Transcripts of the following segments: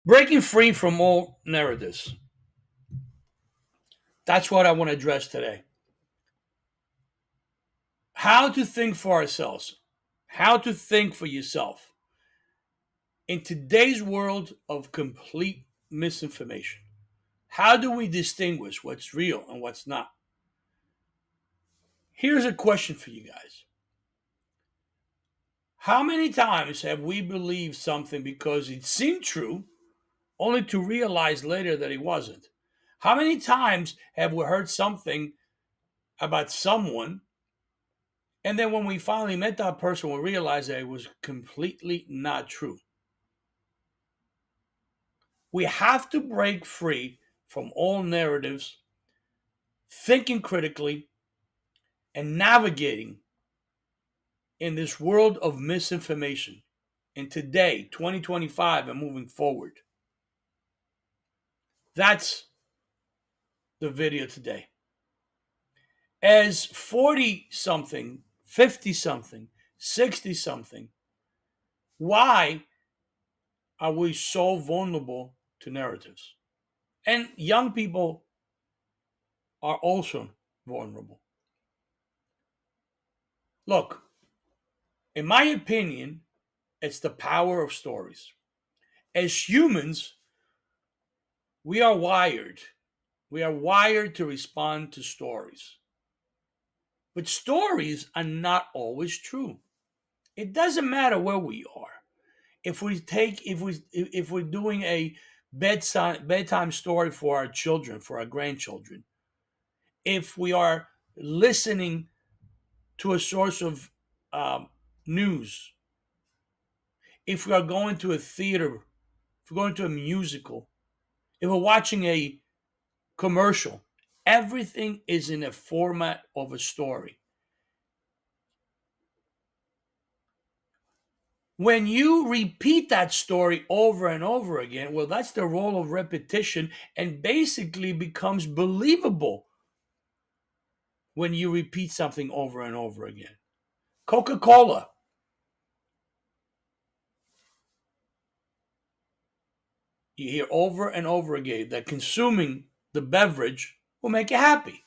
Breaking free from all narratives. That's what I want to address today. How to think for ourselves. How to think for yourself. In today's world of complete misinformation, how do we distinguish what's real and what's not? Here's a question for you guys. How many times have we believed something because it seemed true, only to realize later that it wasn't? How many times have we heard something about someone, and then when we finally met that person, we realized that it was completely not true? We have to break free from all narratives, thinking critically, and navigating in this world of misinformation in today, 2025, and moving forward. That's the video today. As 40 something, 50 something, 60 something, why are we so vulnerable to narratives? And young people are also vulnerable. Look, in my opinion, it's the power of stories. As humans, we are wired. We are wired to respond to stories. But stories are not always true. It doesn't matter where we are. If we're doing a bedtime story for our children, for our grandchildren, if we are listening to a source of news, if we are going to a theater, if we're going to a musical, if we're watching a commercial, everything is in a format of a story. When you repeat that story over and over again, well, that's the role of repetition and basically becomes believable when you repeat something over and over again. Coca Cola. You hear over and over again that consuming the beverage will make you happy.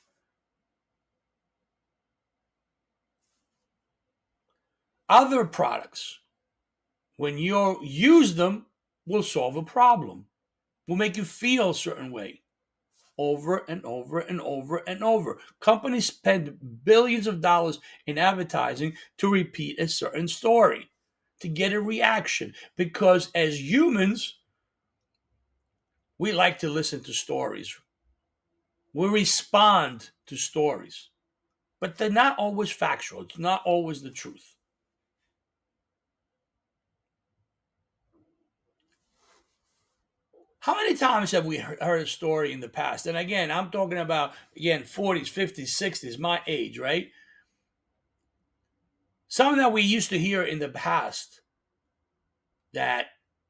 Other products, when you use them, will solve a problem, will make you feel a certain way over and over and over and over. Companies spend billions of dollars in advertising to repeat a certain story, to get a reaction. Because as humans, we like to listen to stories. We respond to stories, but they're not always factual. It's not always the truth. How many times have we heard a story in the past? And again, I'm talking about, again, 40s, 50s, 60s, my age, right? Something that we used to hear in the past that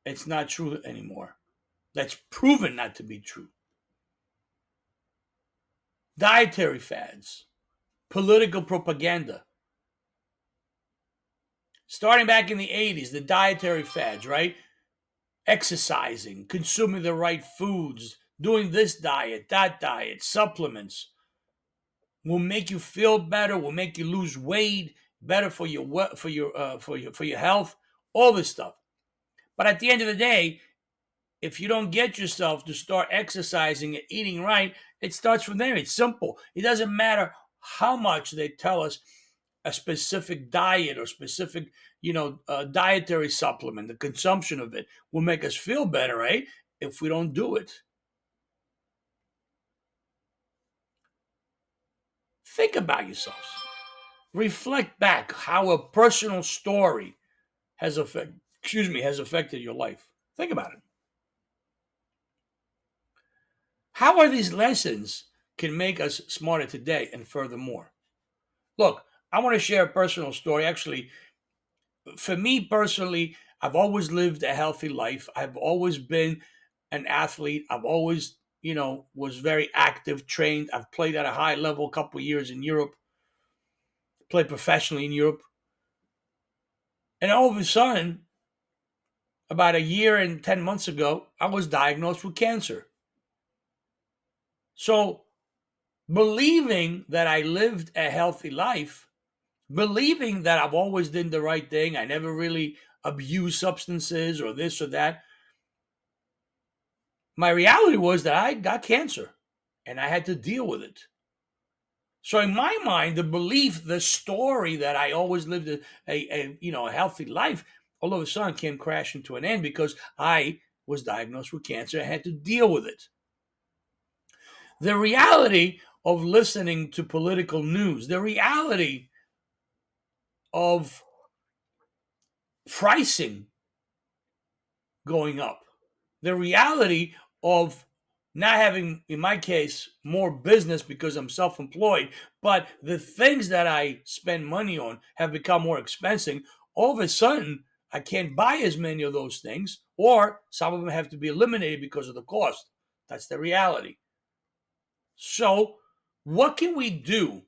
it's not true anymore. That's proven not to be true. Dietary fads, political propaganda. Starting back in the 80s, the dietary fads, right? Exercising, consuming the right foods, doing this diet, that diet, supplements will make you feel better, will make you lose weight, better for your health, all this stuff. But at the end of the day, if you don't get yourself to start exercising and eating right, it starts from there. It's simple. It doesn't matter how much they tell us a specific diet or specific, dietary supplement. The consumption of it will make us feel better, right? If we don't do it. Think about yourselves. Reflect back how a personal story has affected your life. Think about it. How are these lessons can make us smarter today and furthermore? Look, I want to share a personal story. Actually, for me personally, I've always lived a healthy life. I've always been an athlete. I've always, was very active, trained. I've played at a high level a couple of years in Europe, played professionally in Europe. And all of a sudden, About a year and 10 months ago, I was diagnosed with cancer. So, believing that I lived a healthy life, believing that I've always done the right thing, I never really abused substances or this or that, my reality was that I got cancer and I had to deal with it. So in my mind, the belief, the story that I always lived a healthy life, all of a sudden came crashing to an end because I was diagnosed with cancer. I had to deal with it. The reality of listening to political news, the reality of pricing going up, the reality of not having, in my case, more business because I'm self employed, but the things that I spend money on have become more expensive. All of a sudden, I can't buy as many of those things, or some of them have to be eliminated because of the cost. That's the reality. So, what can we do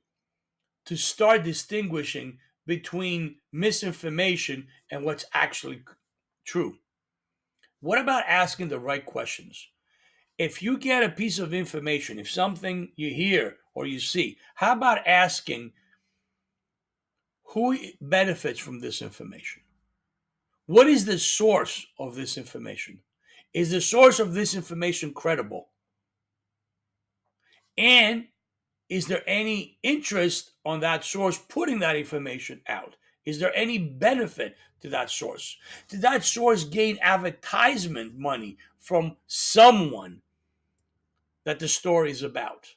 to start distinguishing between misinformation and what's actually true? What about asking the right questions? If you get a piece of information, if something you hear or you see, how about asking who benefits from this information? What is the source of this information? Is the source of this information credible? And is there any interest on that source putting that information out? Is there any benefit to that source? Did that source gain advertisement money from someone that the story is about?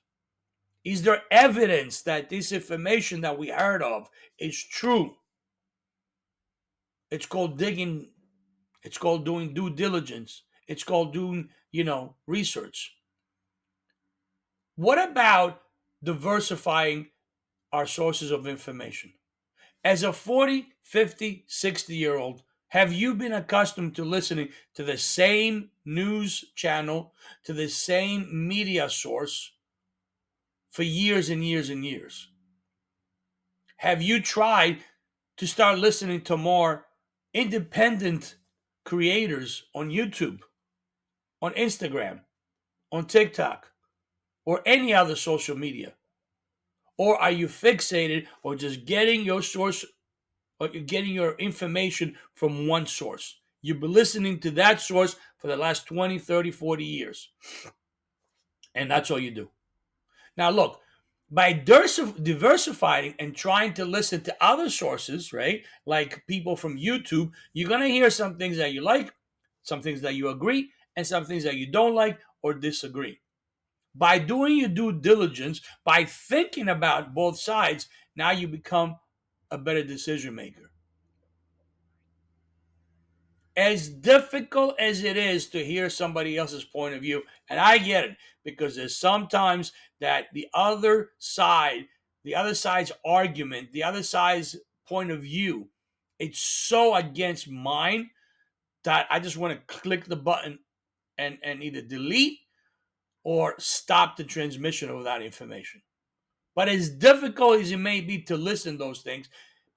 Is there evidence that this information that we heard of is true? It's called digging, it's called doing due diligence, it's called doing, research. What about diversifying our sources of information? As a 40, 50, 60-year old, have you been accustomed to listening to the same news channel, to the same media source for years and years and years? Have you tried to start listening to more independent creators on YouTube, on Instagram, on TikTok, or any other social media? Or are you fixated or just getting your source or you're getting your information from one source? You've been listening to that source for the last 20, 30, 40 years, and that's all you do. Now, look, by diversifying and trying to listen to other sources, right, like people from YouTube, you're going to hear some things that you like, some things that you agree, and some things that you don't like or disagree. By doing your due diligence, by thinking about both sides, now you become a better decision maker. As difficult as it is to hear somebody else's point of view, and I get it because there's sometimes that the other side's argument, the other side's point of view, it's so against mine that I just want to click the button and either delete or stop the transmission of that information. But as difficult as it may be to listen to those things,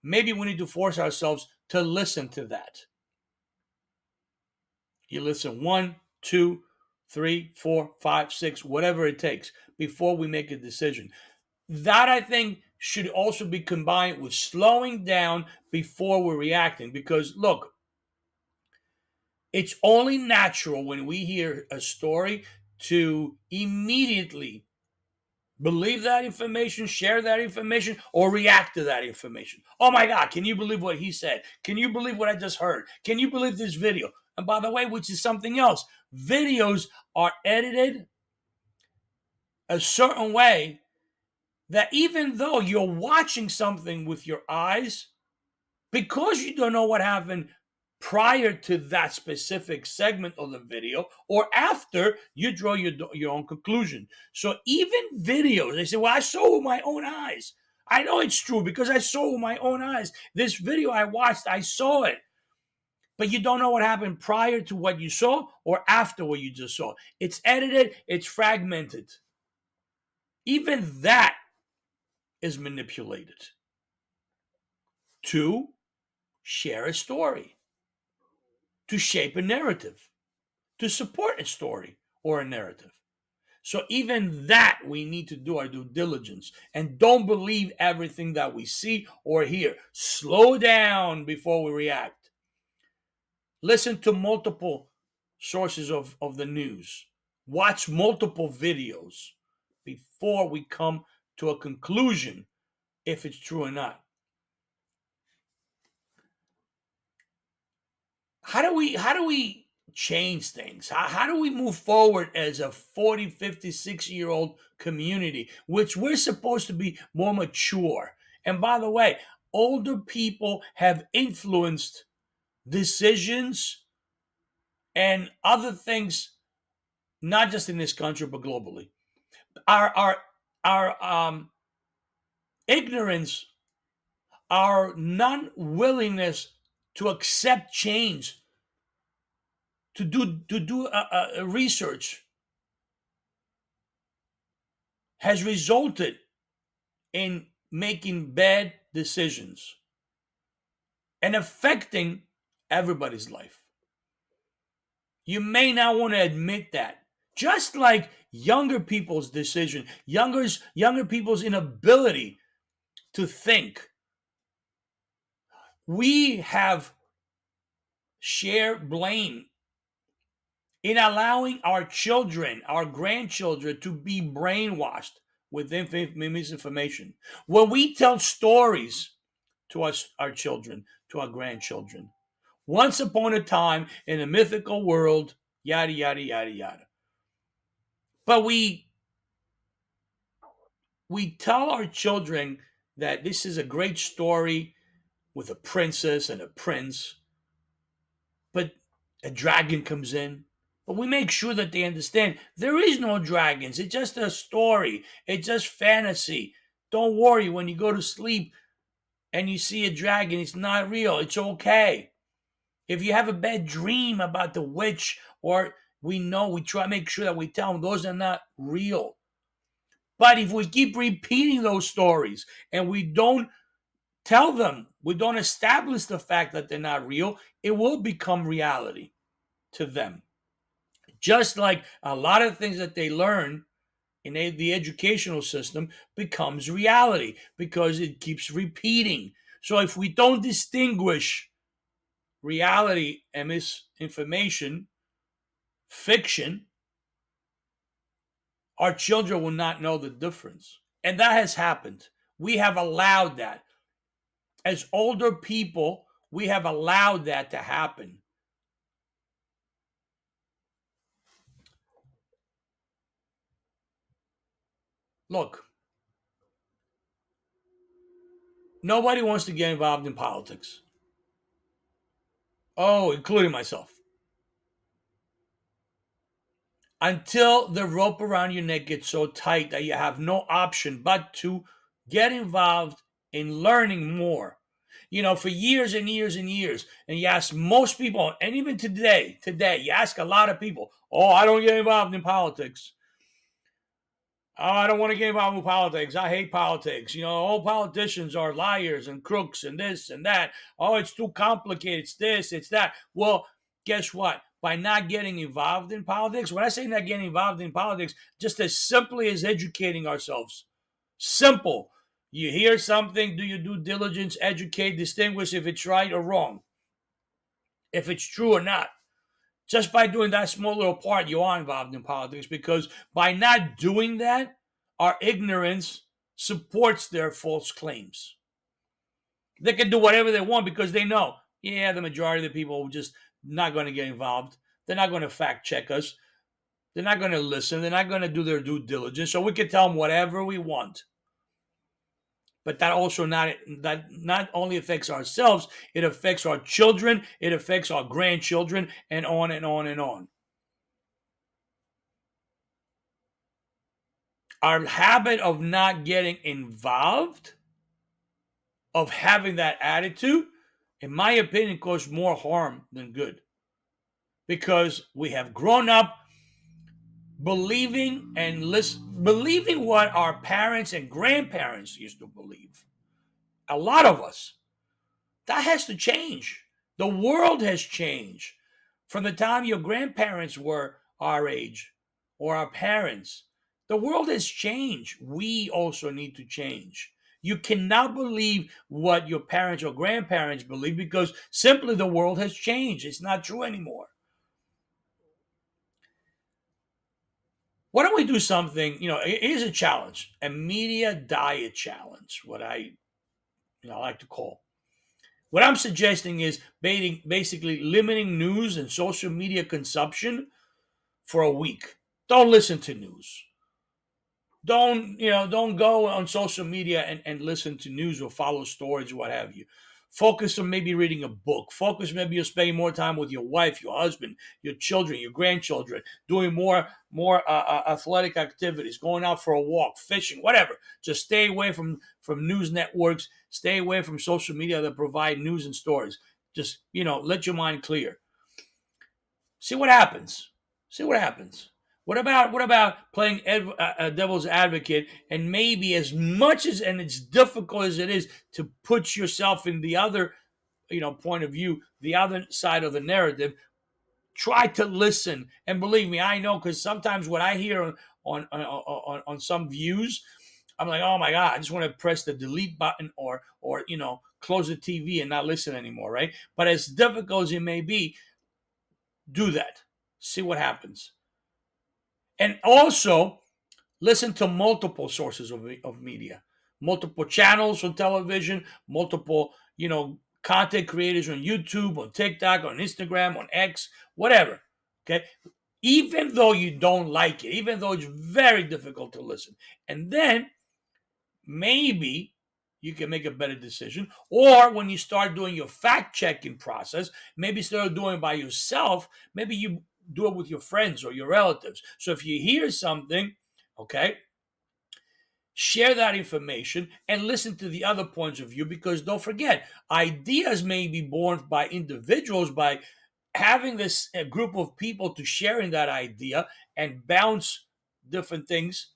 maybe we need to force ourselves to listen to that. You listen one, two, three, four, five, six, whatever it takes before we make a decision. That I think should also be combined with slowing down before we're reacting. Because look, it's only natural when we hear a story to immediately believe that information, share that information, or react to that information. Oh my God, can you believe what he said? Can you believe what I just heard? Can you believe this video? And by the way, which is something else, videos are edited a certain way that even though you're watching something with your eyes, because you don't know what happened prior to that specific segment of the video or after, you draw your own conclusion. So even videos, they say, well, I saw with my own eyes. I know it's true because I saw with my own eyes. This video I watched, I saw it. But you don't know what happened prior to what you saw or after what you just saw. It's edited, it's fragmented. Even that is manipulated to share a story. to shape a narrative, to support a story or a narrative. So even that we need to do our due diligence and don't believe everything that we see or hear. Slow down before we react. Listen to multiple sources of the news. Watch multiple videos before we come to a conclusion if it's true or not. How do we change things? How do we move forward as a 40, 50, 60 year old community, which we're supposed to be more mature? And by the way, older people have influenced decisions and other things, not just in this country, but globally. Our ignorance, our non-willingness to accept change, to do a research has resulted in making bad decisions and affecting everybody's life. You may not want to admit that. Just like younger people's decision, younger people's inability to think, we have shared blame in allowing our children, our grandchildren, to be brainwashed with misinformation. When we tell stories to us, our children, to our grandchildren, once upon a time in a mythical world, yada, yada, yada, yada. But we tell our children that this is a great story with a princess and a prince, but a dragon comes in. But we make sure that they understand there is no dragons. It's just a story. It's just fantasy. Don't worry when you go to sleep and you see a dragon, it's not real. It's okay. If you have a bad dream about the witch, or we try to make sure that we tell them those are not real. But if we keep repeating those stories and we don't tell them, we don't establish the fact that they're not real, it will become reality to them. Just like a lot of things that they learn in the educational system becomes reality because it keeps repeating. So if we don't distinguish reality and misinformation, fiction, our children will not know the difference. And that has happened. We have allowed that. As older people, we have allowed that to happen. Look, nobody wants to get involved in politics. Oh, including myself. Until the rope around your neck gets so tight that you have no option but to get involved in learning more. For years and years and years, and you ask most people, and even today, you ask a lot of people, oh, I don't get involved in politics. Oh, I don't want to get involved with politics. I hate politics. All politicians are liars and crooks and this and that. Oh, it's too complicated. It's this, it's that. Well, guess what? By not getting involved in politics, when I say not getting involved in politics, just as simply as educating ourselves. Simple. You hear something, do your due diligence, educate, distinguish if it's right or wrong, if it's true or not. Just by doing that small little part, you are involved in politics, because by not doing that, our ignorance supports their false claims. They can do whatever they want because they know, yeah, the majority of the people are just not going to get involved. They're not going to fact check us. They're not going to listen. They're not going to do their due diligence. So we can tell them whatever we want. But that not only affects ourselves, it affects our children, it affects our grandchildren, and on and on and on. Our habit of not getting involved, of having that attitude, in my opinion, causes more harm than good. Because we have grown up believing what our parents and grandparents used to believe. A lot of us. That has to change. The world has changed. From the time your grandparents were our age or our parents, the world has changed. We also need to change. You cannot believe what your parents or grandparents believe because simply the world has changed. It's not true anymore. Why don't we do something? Here's a challenge, a media diet challenge, what I like to call. What I'm suggesting is basically limiting news and social media consumption for a week. Don't listen to news. Don't go on social media and listen to news or follow stories or what have you. Focus on maybe reading a book. Focus maybe on spending more time with your wife, your husband, your children, your grandchildren, doing more athletic activities, going out for a walk, fishing, whatever. Just stay away from news networks. Stay away from social media that provide news and stories. Just let your mind clear. See what happens. See what happens. What about playing devil's advocate and maybe as much as and it's difficult as it is to put yourself in the other point of view, the other side of the narrative. Try to listen and believe me, I know because sometimes what I hear on some views, I'm like, oh my god, I just want to press the delete button or close the TV and not listen anymore, right? But as difficult as it may be, do that. See what happens. And also listen to multiple sources of media, multiple channels on television, multiple, content creators on YouTube, on TikTok, on Instagram, on X, whatever. Okay. Even though you don't like it, even though it's very difficult to listen. And then maybe you can make a better decision. Or when you start doing your fact checking process, maybe instead of doing it by yourself, maybe you do it with your friends or your relatives. So if you hear something, okay, share that information and listen to the other points of view because don't forget, ideas may be born by individuals by having this a group of people to sharing that idea and bounce different things.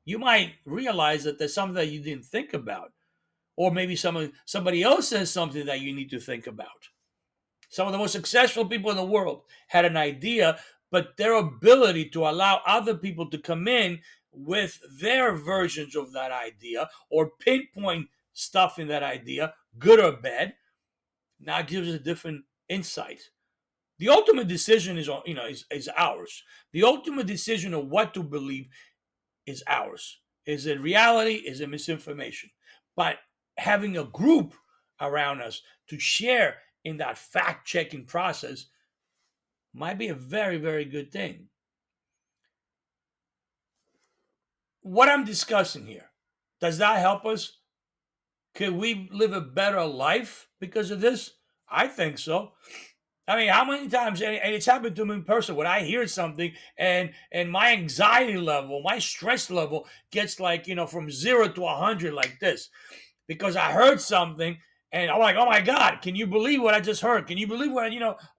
You might realize that there's something that you didn't think about, or maybe somebody else says something that you need to think about. Some of the most successful people in the world had an idea, but their ability to allow other people to come in with their versions of that idea or pinpoint stuff in that idea, good or bad, now gives us a different insight. The ultimate decision is ours. The ultimate decision of what to believe is ours. Is it reality? Is it misinformation? But having a group around us to share in that fact checking process might be a very, very good thing. What I'm discussing here, does that help us? Could we live a better life because of this? I think so. I mean, how many times, and it's happened to me in person, when I hear something and my anxiety level, my stress level gets like, from 0 to 100 like this because I heard something and I'm like, oh my God, can you believe what I just heard? Can you believe what,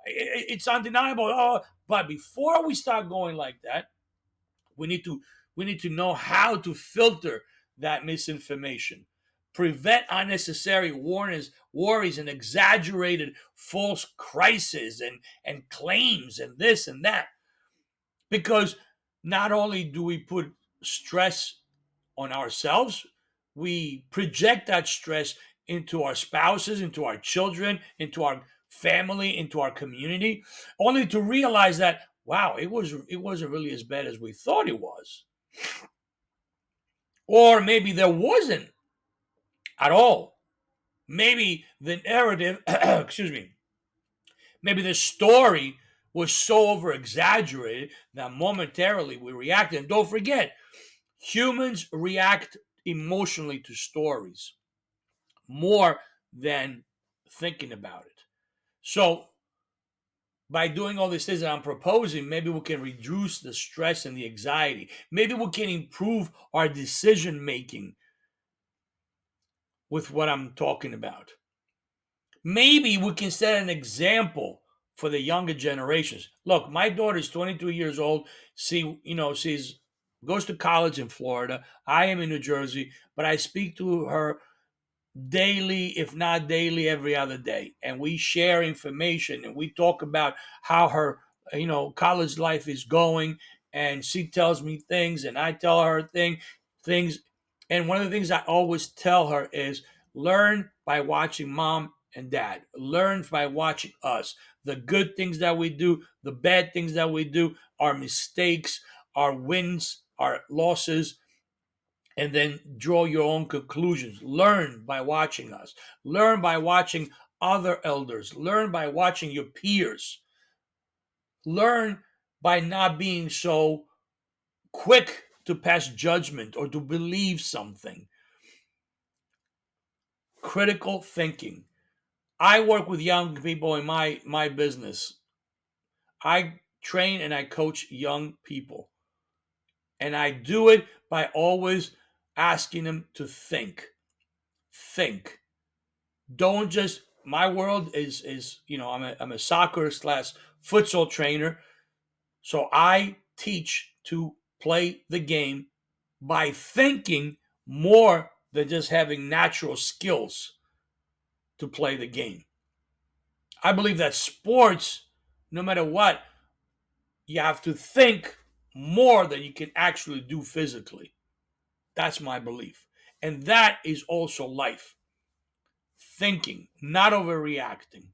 it's undeniable. Oh, but before we start going like that, we need to know how to filter that misinformation, prevent unnecessary warnings, worries, and exaggerated false crises and claims and this and that. Because not only do we put stress on ourselves, we project that stress into our spouses, into our children, into our family, into our community, only to realize that wow, it wasn't really as bad as we thought it was. Or maybe there wasn't at all. Maybe the narrative, excuse me, maybe the story was so over exaggerated that momentarily we reacted. And don't forget, humans react emotionally to stories more than thinking about it. So, by doing all these things that I'm proposing, maybe we can reduce the stress and the anxiety. Maybe we can improve our decision making with what I'm talking about. Maybe we can set an example for the younger generations. Look, my daughter is 22 years old. She's goes to college in Florida. I am in New Jersey, but I speak to her daily, if not daily, every other day. And we share information and we talk about how her, college life is going. And she tells me things and I tell her things. And one of the things I always tell her is learn by watching mom and dad. Learn by watching us. The good things that we do, the bad things that we do, our mistakes, our wins, our losses, and then draw your own conclusions. Learn by watching us. Learn by watching other elders. Learn by watching your peers. Learn by not being so quick to pass judgment or to believe something. Critical thinking. I work with young people in my business. I train and I coach young people. And I do it by always asking them to think. Think. Don't just, my world is I'm a soccer slash futsal trainer, so I teach to play the game by thinking more than just having natural skills to play the game. I believe that sports, no matter what, you have to think more than you can actually do physically. That's my belief. And that is also life. Thinking, not overreacting.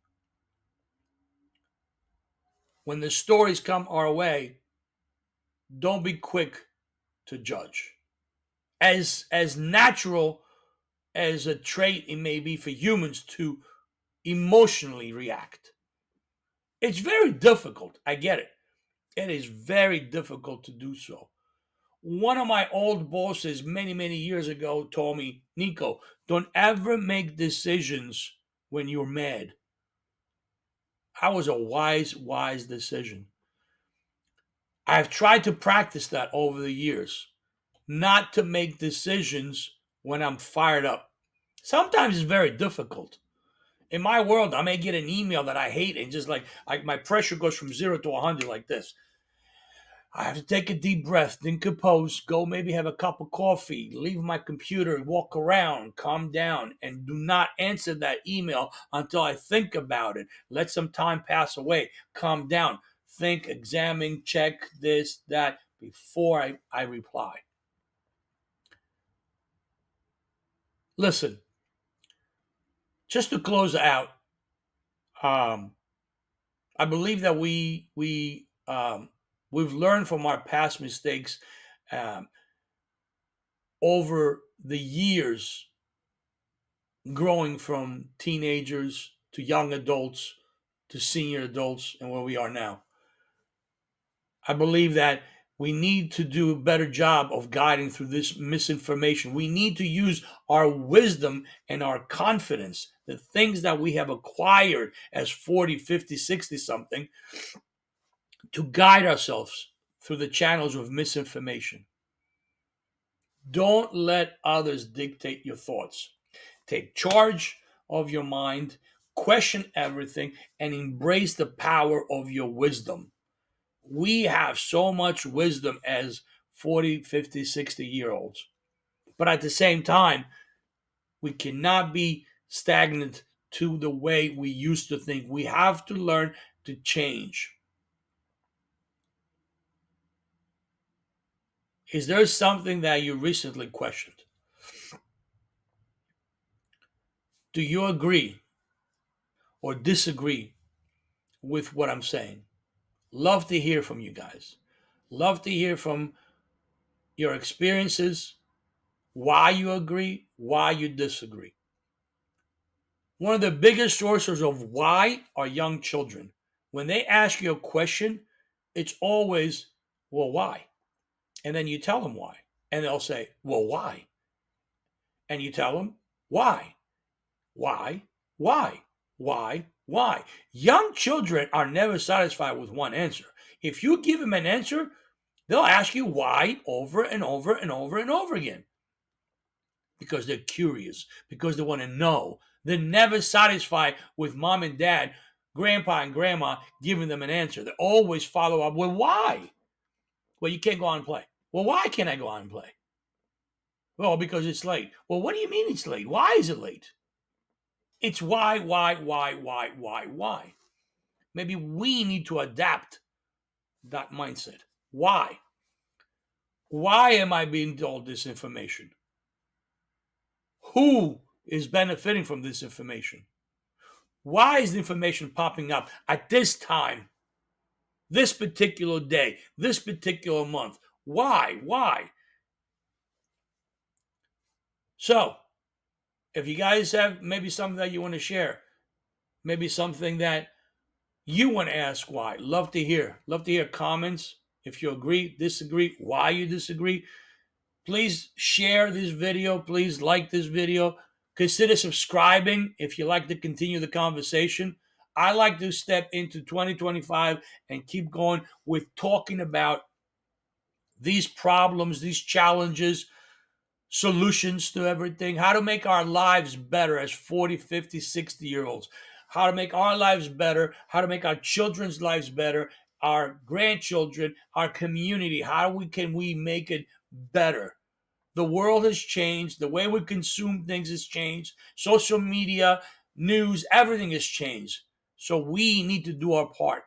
When the stories come our way, don't be quick to judge. As natural as a trait it may be for humans to emotionally react, it's very difficult. I get it. It is very difficult to do so. One of my old bosses many years ago told me, Nico, don't ever make decisions when you're mad. That was a wise decision. I've tried to practice that over the years, not to make decisions when I'm fired up. Sometimes it's very difficult. In my world, I may get an email that I hate and just like my pressure goes from 0 to 100 like this. I have to take a deep breath, then compose, go maybe have a cup of coffee, leave my computer, walk around, calm down, and do not answer that email until I think about it. Let some time pass away, calm down, think, examine, check this, that before I reply. Listen, just to close out, um, I believe that we've learned from our past mistakes um, over the years, growing from teenagers to young adults to senior adults and where we are now. I believe that we need to do a better job of guiding through this misinformation. We need to use our wisdom and our confidence, the things that we have acquired as 40, 50, 60 something, to guide ourselves through the channels of misinformation. Don't let others dictate your thoughts. Take charge of your mind, question everything, and embrace the power of your wisdom. We have so much wisdom as 40, 50, 60 year olds. But at the same time, we cannot be stagnant to the way we used to think. We have to learn to change. Is there something that you recently questioned? Do you agree or disagree with what I'm saying? Love to hear from you guys. Love to hear from your experiences, why you agree, why you disagree. One of the biggest sources of why are young children. When they ask you a question, it's always, well, why? And then you tell them why. And they'll say, well, why? And you tell them, why? Why? Why? Why? Young children are never satisfied with one answer. If you give them an answer, they'll ask you why over and over and over and over again because they're curious, because they want to know. They're never satisfied with mom and dad, grandpa and grandma giving them an answer. They always follow up with why. Well, you can't go out and play. Well, why can't I go out and play? Well, because it's late. Well, what do you mean it's late? Why is it late? It's why. Maybe we need to adapt that mindset. Why? Why am I being told this information? Who is benefiting from this information? Why is the information popping up at this time, this particular day, this particular month? Why? Why? So, if you guys have maybe something that you want to share, maybe something that you want to ask why, love to hear. Love to hear comments. If you agree, disagree, why you disagree. Please share this video. Please like this video. Consider subscribing if you like to continue the conversation. I like to step into 2025 and keep going with talking about these problems, these challenges, solutions to everything, how to make our lives better as 40, 50, 60-year olds, how to make our lives better, how to make our children's lives better, our grandchildren, our community, can we make it better? The world has changed. The way we consume things has changed. Social media, news, everything has changed. So we need to do our part.